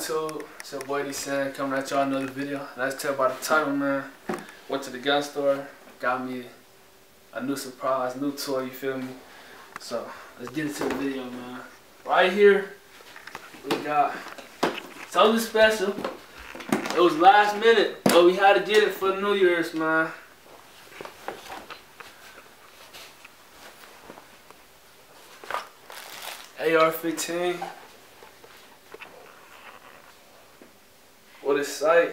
YouTube? It's your boy Dsand'S coming at y'all another video. Let's tell about the title, man. Went to the gun store, got me a new surprise, new toy, you feel me? So let's get into the video, man. Right here, we got something special. It was last minute, but we had to get it for New Year's, man. AR15 with a sight.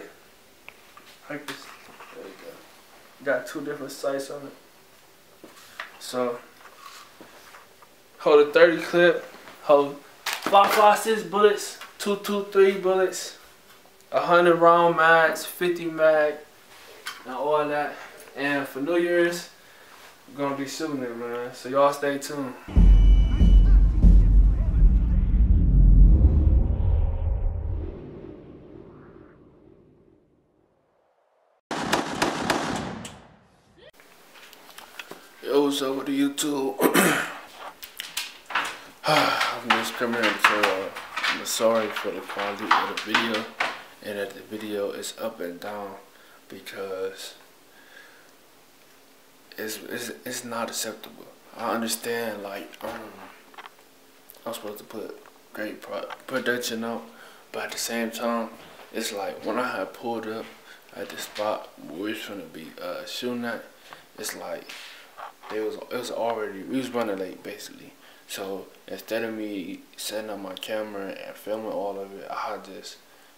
Like this. There you go. Got two different sights on it. So hold a 30 clip, hold 5.56 bullets, 223 bullets, 100 round mags, 50 mag, and all that. And for New Year's, we're gonna be shooting it, man. So y'all stay tuned. Yo, what's up with the YouTube? I'm just coming here to tell I'm sorry for the quality of the video, and that the video is up and down because it's not acceptable. I understand, like I'm supposed to put great production out, but at the same time, it's like when I had pulled up at the spot where we was gonna be shooting at, it's like we was running late basically. So instead of me setting up my camera and filming all of it,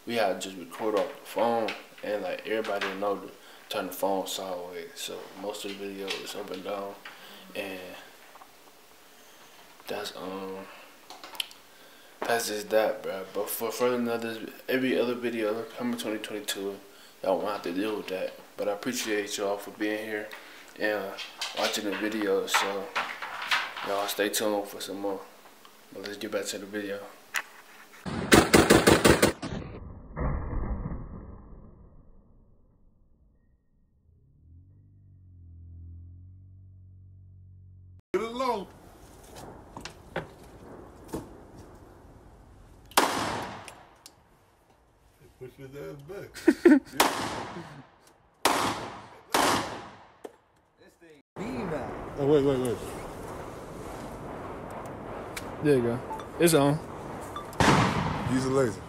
we had to just record off the phone, and like everybody know to turn the phone sideways. So most of the video is up and down, and that's just that, bro. But for every other video coming 2022, y'all won't have to deal with that. But I appreciate y'all for being here and watching the video, so y'all stay tuned for some more. But let's get back to the video. Get it low. Push his ass back. Oh, wait. There you go. It's on. Use a laser.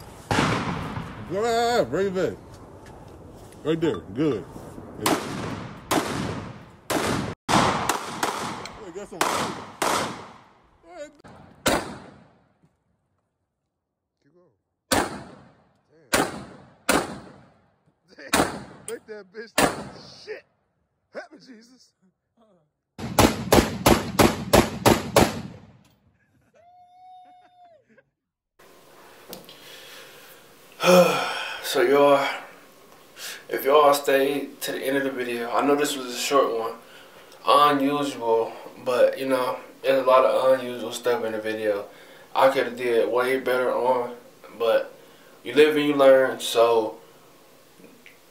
Bring it back. Right there. Good. Yeah. Wait, got some. Keep going. Damn. Make that bitch shit. Help me, Jesus. So y'all, if y'all stay to the end of the video, I know this was a short one, unusual, but you know, there's a lot of unusual stuff in the video. I could have did way better on, but you live and you learn. So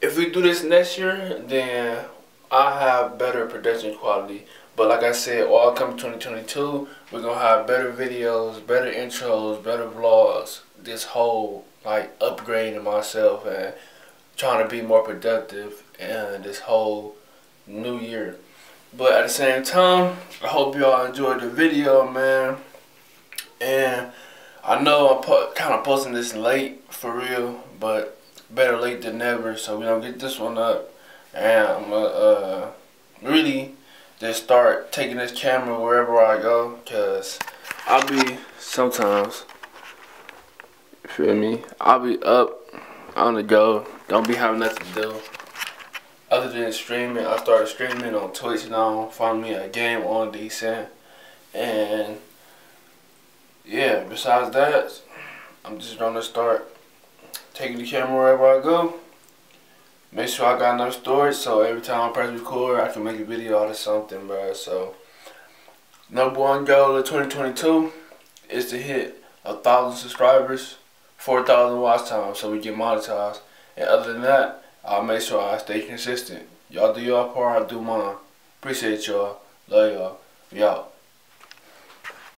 if we do this next year, then I have better production quality. But like I said, all come 2022, we're gonna have better videos, better intros, better vlogs. This whole like upgrading myself and trying to be more productive in this whole new year. But at the same time, I hope y'all enjoyed the video, man. And I know I'm kind of posting this late for real, but better late than never. So we're gonna get this one up, and I'm gonna really just start taking this camera wherever I go, cause I'll be sometimes, you feel me, I'll be up on the go, don't be having nothing to do other than streaming. I started streaming on Twitch now. Find me a game on Dsand'S, and yeah, besides that, I'm just gonna start taking the camera wherever I go. Make sure I got enough storage so every time I press record, I can make a video out of something, bro. So, number one goal of 2022 is to hit 1,000 subscribers, 4,000 watch time, so we get monetized. And other than that, I'll make sure I stay consistent. Y'all do your part, I do mine. Appreciate y'all. Love y'all. We out.